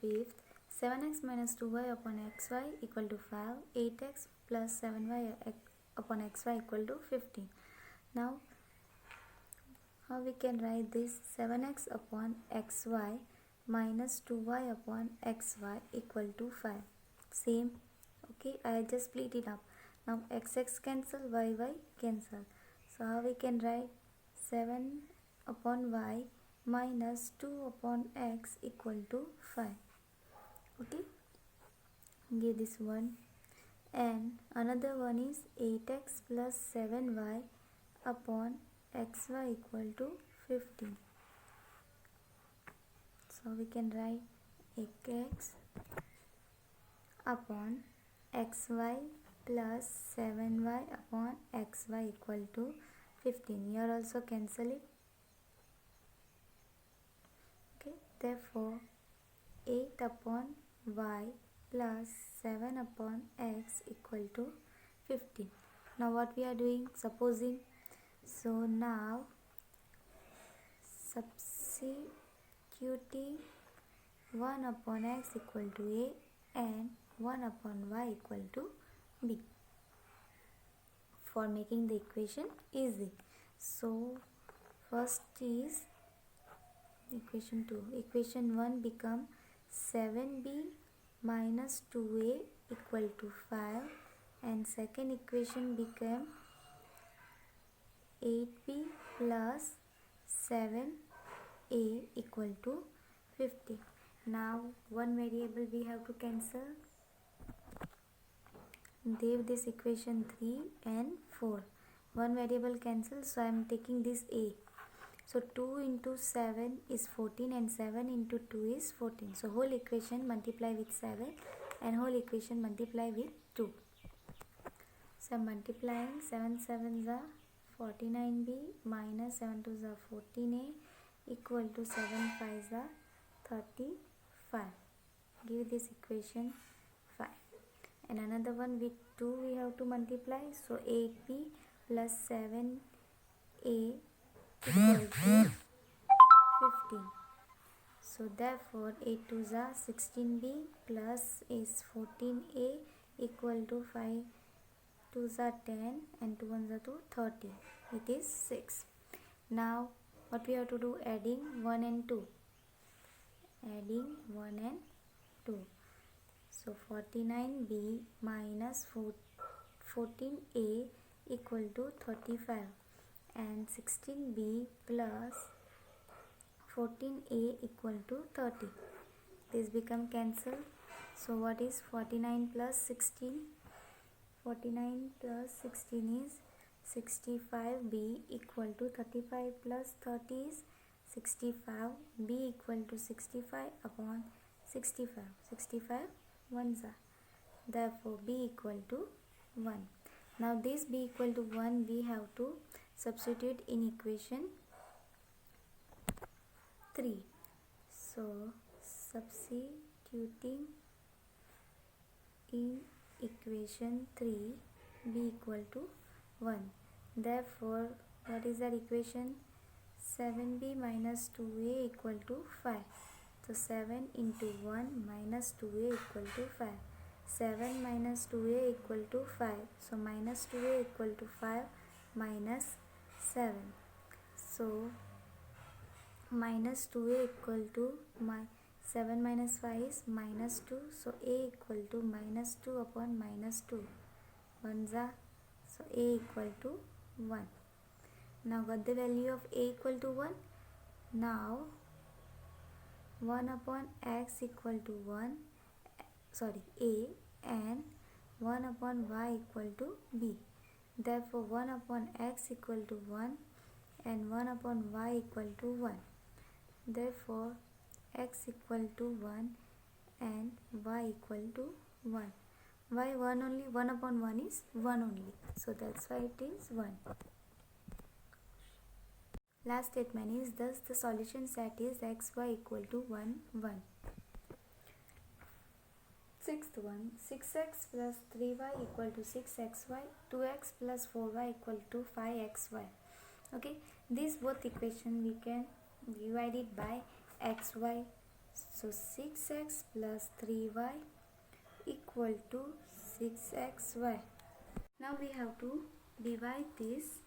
fifth. 7x minus 2y upon xy equal to 5. 8x plus 7y upon xy equal to 15. Now how we can write this? 7x upon xy minus 2y upon xy equal to 5. Same. Okay, I just split it up. Now x cancel, y cancel. So how we can write? 7 upon y minus 2 upon x equal to 5. Okay, give this one. And another one is 8x plus 7y upon xy equal to 15. So we can write 8x upon xy plus 7y upon xy equal to 15. Here also cancel it. Okay, therefore 8 upon y plus 7 upon x equal to 15. Now what we are doing? Supposing. So now substituting 1 upon x equal to a and 1 upon y equal to b for making the equation easy. So first is equation 2. Equation 1 become 7b minus 2a equal to 5, and second equation became 8b plus 7a equal to 50. Now one variable we have to cancel. Give this equation 3 and 4. One variable cancel, so I am taking this a. So 2 into 7 is 14 and 7 into 2 is 14. So whole equation multiply with 7 and whole equation multiply with 2. So multiplying 7 7s are 49b minus 7 2s are 14a equal to 7 5s are 35. Give this equation 5. And another one with 2 we have to multiply. So 8b plus 7a equal to 15. So therefore 8 2s are 16b plus is 14a equal to 5 2s are 10 and 2 1s are 2, 30. It is 6. Now what we have to do? Adding 1 and 2. Adding 1 and 2. So 49b minus 14a equal to 35, and 16b plus 14a equal to 30. This become cancel. So what is 49 plus 16? 49 plus 16 is 65b equal to 35 plus 30 is 65. b equal to 65 upon 65. 65 ones are. Therefore b equal to 1. Now this b equal to 1 we have to substitute in equation 3. So substituting in equation 3, b equal to 1. Therefore what is our equation? 7b minus 2a equal to 5. So 7 into 1 minus 2a equal to 5. 7 minus 2a equal to 5. So minus 2a equal to 5 minus 7. So minus 2a equal to 7 minus 5 is minus 2. So a equal to minus 2 upon minus 2. 1s are. So a equal to 1. Now got the value of a equal to 1. Now 1 upon x equal to 1, a, and 1 upon y equal to b. Therefore 1 upon x equal to 1 and 1 upon y equal to 1. Therefore x equal to 1 and y equal to 1. Why 1 only? 1 upon 1 is 1 only. So that's why it is 1. Last statement is thus the solution set is xy equal to 1 1. Sixth one, 6x plus 3y equal to 6xy, 2x plus 4y equal to 5xy. Okay, these both equation we can divide it by xy So 6x plus 3y equal to 6xy. Now we have to divide this.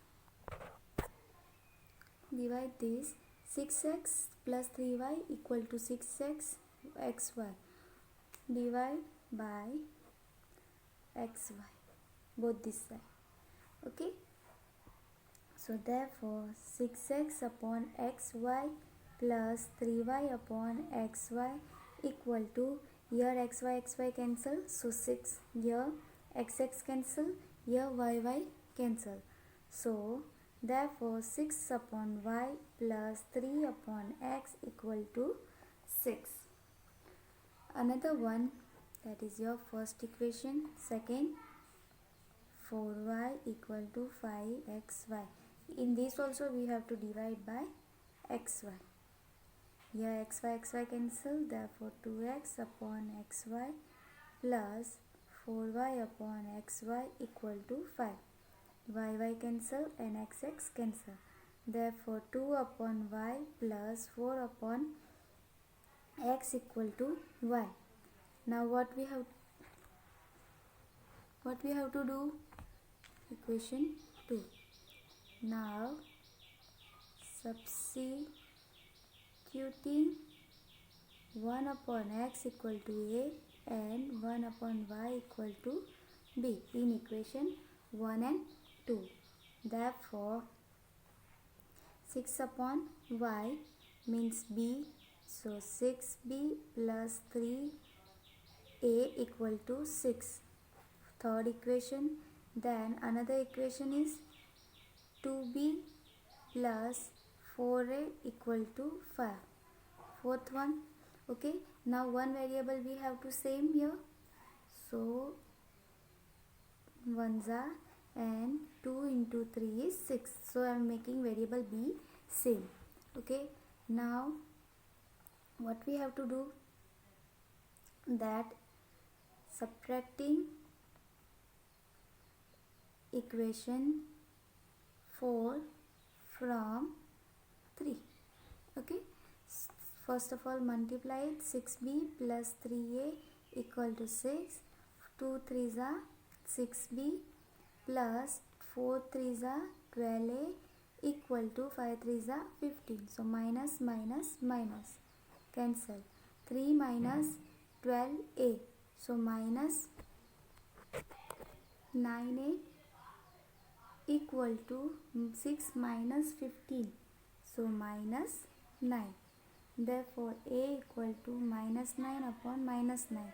6x plus 3y equal to 6x xy. Divide by xy, both this side. Okay. So therefore 6x upon xy plus 3y upon xy equal to, here xy cancel, so 6, here x cancel, here y cancel. So therefore 6 upon y plus 3 upon x equal to 6. Another one, that is your first equation. Second, 4y equal to 5xy. In this also we have to divide by xy. Here xy cancel, therefore 2x upon xy plus 4y upon xy equal to 5. Y cancel and x cancel. Therefore 2 upon y plus 4 upon x equal to y. Now what we have to do? Equation 2. Now substituting 1 upon x equal to a and 1 upon y equal to b in equation 1 and 2. Therefore 6 upon y means b, so 6b plus 3a equal to 6. Third equation. Then another equation is 2b plus 4a equal to 5. Fourth one. Okay. Now one variable we have to same here. So 1s are, and 2 into 3 is 6. So I am making variable b same. Okay. Now what we have to do? That subtracting equation 4 from 3. Okay. First of all multiply it. 6b plus 3a equal to 6. 2 3s are 6b plus 4 3s are 12a equal to 5 3s are 15. So minus minus minus cancel. 3 minus 12a. So minus 9a equal to 6 minus 15. So minus 9. Therefore a equal to minus 9 upon minus 9.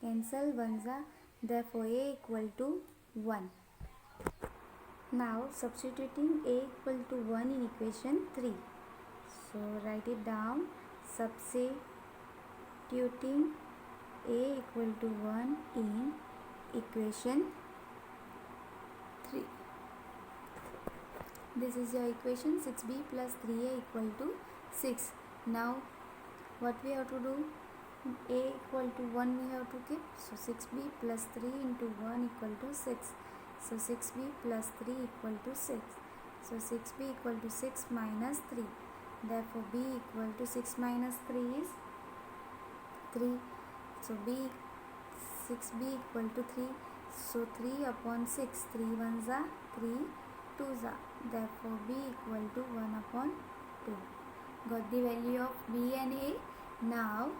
Cancel 1s are. Therefore a equal to 1. Now substituting a equal to 1 in equation 3. So write it down. Substituting a equal to 1 in equation 3. This is your equation. 6b plus 3a equal to 6. Now what we have to do? A equal to 1 we have to keep. So 6b plus 3 into 1 equal to 6. So 6b plus 3 equal to 6. So 6b equal to 6 minus 3. Therefore b equal to 6 minus 3 is 3. So 6b equal to 3. So 3 upon 6. 3 1s are, 3 2s are. Therefore b equal to 1 upon 2. Got the value of b and a. Now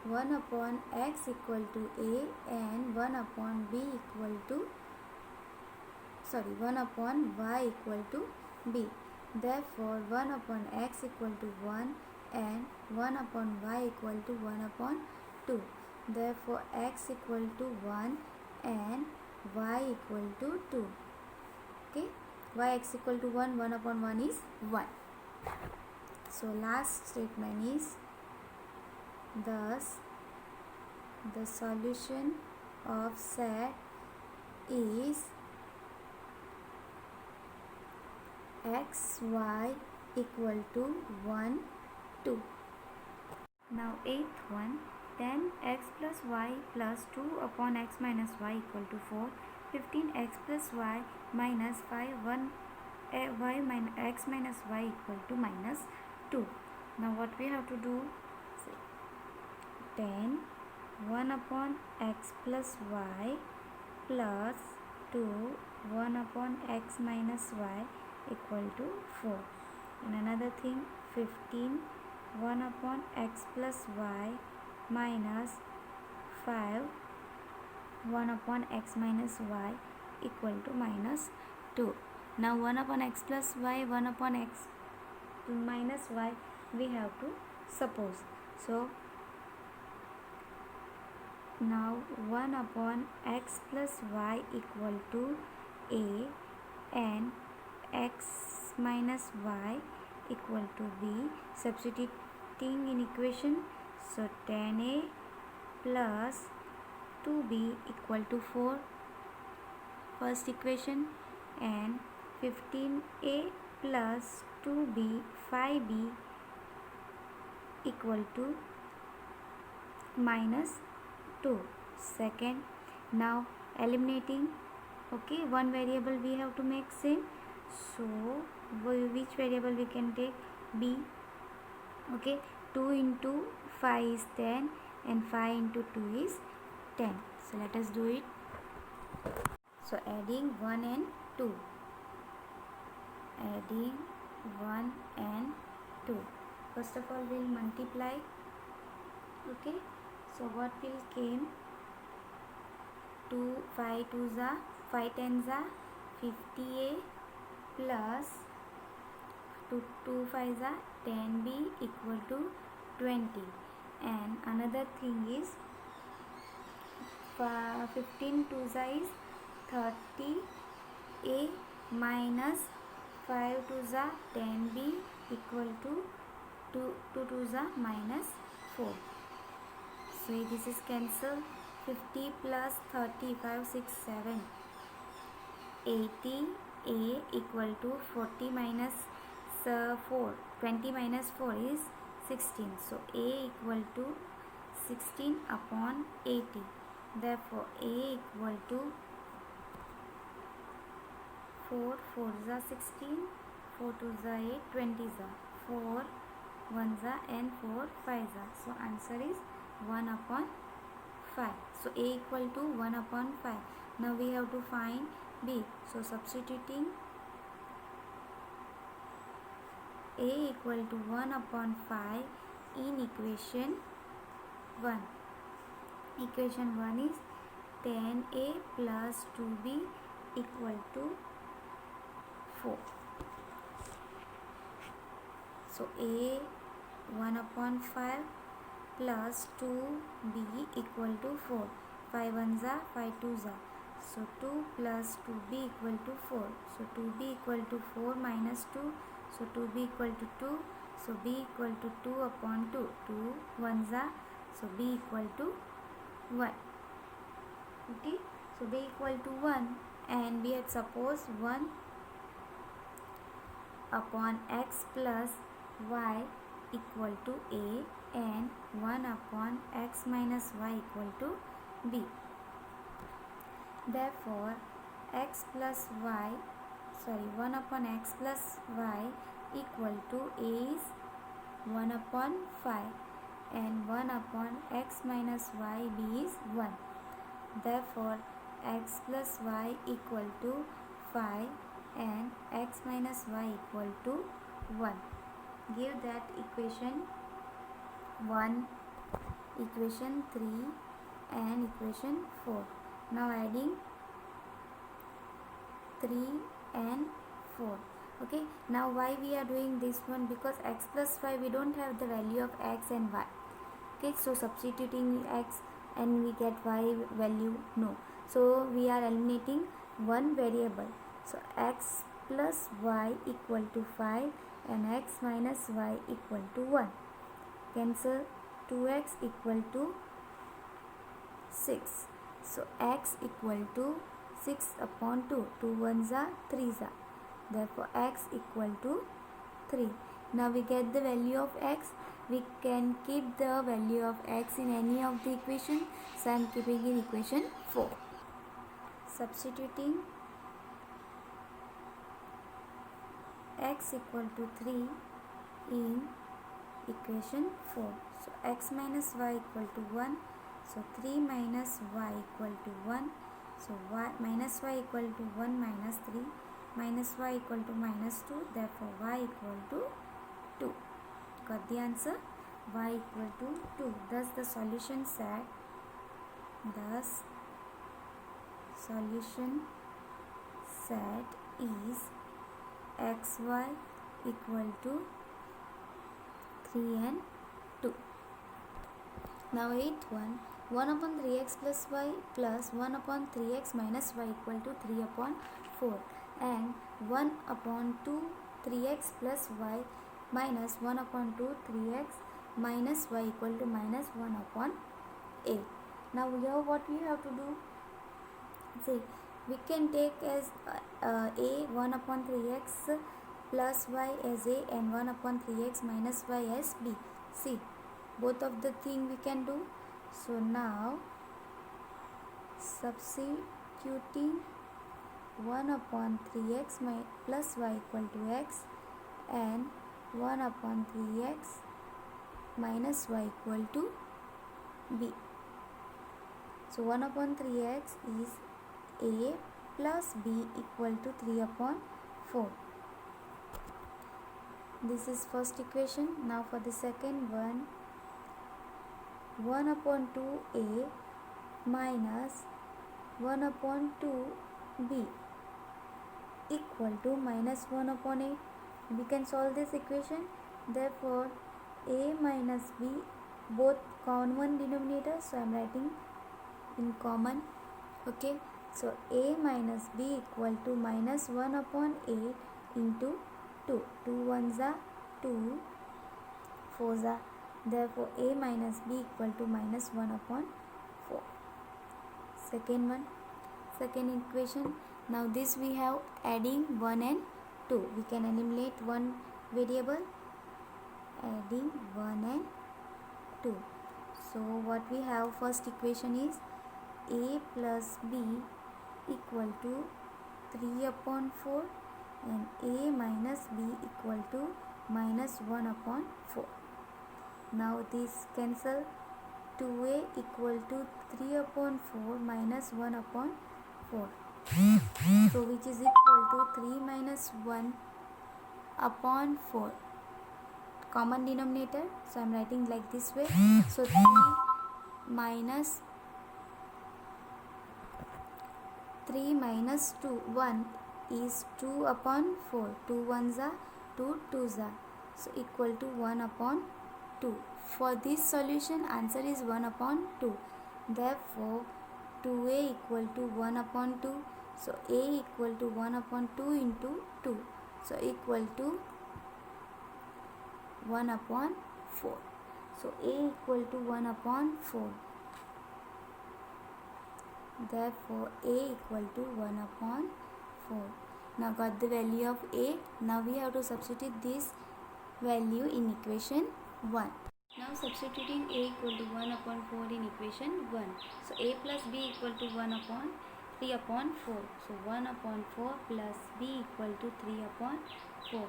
1 upon x equal to a and 1 upon b equal to 1 upon y equal to b. Therefore 1 upon x equal to 1 and 1 upon y equal to 1 upon 2. Therefore x equal to 1 and y equal to 2. Okay. Yx equal to 1, 1 upon 1 is 1. So last statement is, thus the solution of set is x, y equal to 1, 2. Now 8th one, then x plus y plus 2 upon x minus y equal to 4. 15x plus y minus 5, 1 y minus x minus y equal to minus 2. Now what we have to do? Tan 1 upon x plus y plus 2 1 upon x minus y equal to 4. And another thing, 15 1 upon x plus y minus 5 1 upon x minus y equal to minus 2. Now 1 upon x plus y, 1 upon x minus y we have to suppose. So now 1 upon x plus y equal to a and x minus y equal to b. Substituting in equation, so tan a plus 2b equal to 4, first equation, and 15a plus 2b 5b equal to minus 2, second. Now eliminating, okay, one variable we have to make same, so which variable we can take? B. Okay, 2 into 5 is 10 and 5 into 2 is 10. So let us do it. So adding 1 and 2, adding 1 and 2. First of all we'll multiply. Okay, so what will came? 2 5 2s are 5 10s are 50a plus 2 5s are 10b equal to 20. And another thing is 15 2s is 30a minus 5 2s are 10b equal to 2 2s are minus 4. So this is cancelled. 50 plus 30, 5 6 7, 80 a equal to 40 minus 4, 20 minus 4 is 16. So a equal to 16 upon 80. Therefore a equal to 4 4s are 16, 4 2s are 8, 20s are 4 1s are and 4 5s are. So answer is 1 upon 5. So a equal to 1 upon 5. Now we have to find b. So substituting a equal to 1 upon 5 in equation 1. Equation 1 is tan a plus 2b equal to 4. So a 1 upon 5 plus 2b equal to 4. 5 1s are 5 2s are. So 2 plus 2b equal to 4. So 2b equal to 4 minus 2. So 2b equal to 2. So b equal to 2 upon 2. 2 1s are. So b equal to 1. Okay. So b equal to 1, and we had supposed 1 upon x plus y equal to a and 1 upon x minus y equal to b. Therefore 1 upon x plus y equal to a is 1 upon 5 and 1 upon x minus y b is 1. Therefore x plus y equal to 5 and x minus y equal to 1. Give that equation 1, equation 3 and equation 4. Now adding 3 and 4. Okay, now why we are doing this one? Because x plus y we don't have the value of x and y. Okay, so substituting x and we get y value, no. So we are eliminating one variable. So x plus y equal to 5 and x minus y equal to 1. Cancel. 2x equal to 6. So x equal to 6 upon 2. 2 1s are 3s are. Therefore x equal to 3. Now we get the value of x. We can keep the value of x in any of the equation. So I am keeping in equation 4. Substituting x equal to 3 in equation 4. So x minus y equal to 1. So 3 minus y equal to 1. So y minus y equal to 1 minus 3 minus y equal to minus 2. Therefore y equal to 2. Got the answer? Y equal to 2. Thus the solution set is xy equal to 3 and 2. Now 8th one, 1 upon 3x plus y plus 1 upon 3x minus y equal to 3 upon 4 and 1 upon 2 3x plus y minus 1 upon 2 3x minus y equal to minus 1 upon 8. Now here what we have to do? See, we can take as a 1 upon 3x plus y as a and 1 upon 3x minus y as b. See, both of the thing we can do. So now substituting 1 upon 3x plus y equal to x and 1 upon 3x minus y equal to b. So 1 upon 3x is a plus b equal to 3 upon 4. This is first equation. Now for the second one, 1 upon 2a minus 1 upon 2b equal to minus 1 upon 8. We can solve this equation. Therefore a minus b both common denominator, so I am writing in common. Okay, so a minus b equal to minus 1 upon 8 into 2. 2 ones are 2, 4s are. Therefore a minus b equal to minus 1 upon 4. Second one, second equation. Now this we have adding 1 and 2. We can eliminate one variable, adding 1 and 2. So what we have, first equation is a plus b equal to 3 upon 4 and a minus b equal to minus 1 upon 4. Now this cancel. 2a equal to 3 upon 4 minus 1 upon 4. So which is equal to 3 minus 1 upon 4. Common denominator. So I am writing like this way. So 3 minus 2 1 is 2 upon 4. 2 ones are 2, 2s are. So equal to 1 upon 2. For this solution answer is 1 upon 2. Therefore 2a equal to 1 upon 2. So a equal to 1 upon 2 into 2. So equal to 1 upon 4. So a equal to 1 upon 4. Therefore a equal to 1 upon 4. Now got the value of a. Now we have to substitute this value in equation 1. Now substituting a equal to 1 upon 4 in equation 1. So a plus b equal to 1 upon 3 upon 4. So 1 upon 4 plus b equal to 3 upon 4.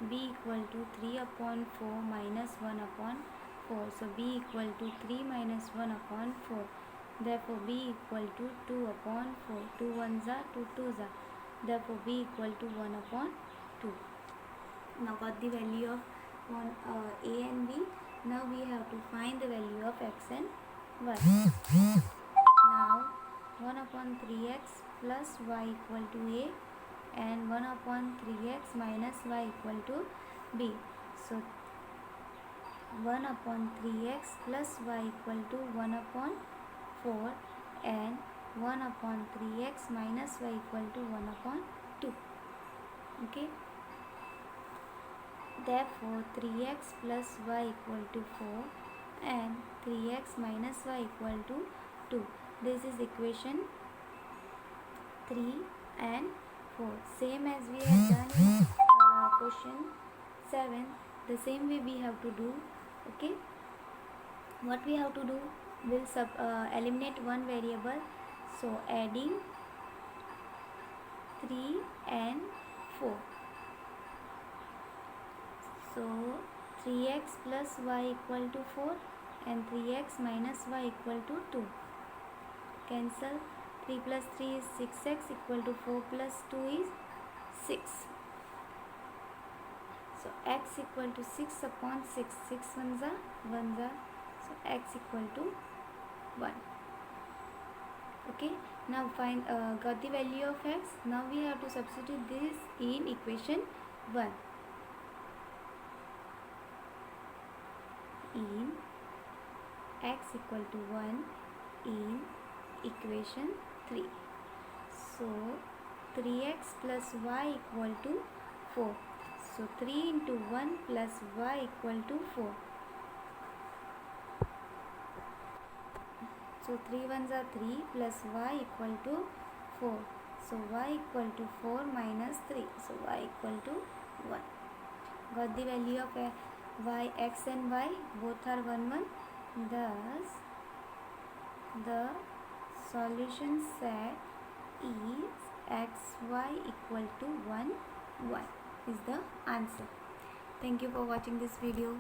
B equal to 3 upon 4 minus 1 upon 4. So b equal to 3 minus 1 upon 4. Therefore b equal to 2 upon 4. 2 ones are 2, 2s are. Therefore b equal to 1 upon 2. Now got the value of a and b. Now we have to find the value of x and y. Now 1 upon 3x plus y equal to a and 1 upon 3x minus y equal to b. So 1 upon 3x plus y equal to 1 upon 4 and 1 upon 3x minus y equal to 1 upon 2. Okay. Therefore 3x plus y equal to 4 and 3x minus y equal to 2. This is equation 3 and 4. Same as we have done in question 7. The same way we have to do. Okay. What we have to do? We'll eliminate one variable. So adding 3 and 4. So 3x plus y equal to 4 and 3x minus y equal to 2. Cancel. 3 plus 3 is 6x equal to 4 plus 2 is 6. So x equal to 6 upon 6. 6 ones are 1s are. So x equal to 1. Okay. Now find got the value of x. Now we have to substitute this in equation 1. In x equal to 1 in equation 3. So 3x plus y equal to 4. So 3 into 1 plus y equal to 4. So 3 ones are 3 plus y equal to 4. So y equal to 4 minus 3. So y equal to 1. Got the value of y, x and y both are 1 1. Thus the solution set is xy equal to 1 1 is the answer. Thank you for watching this video.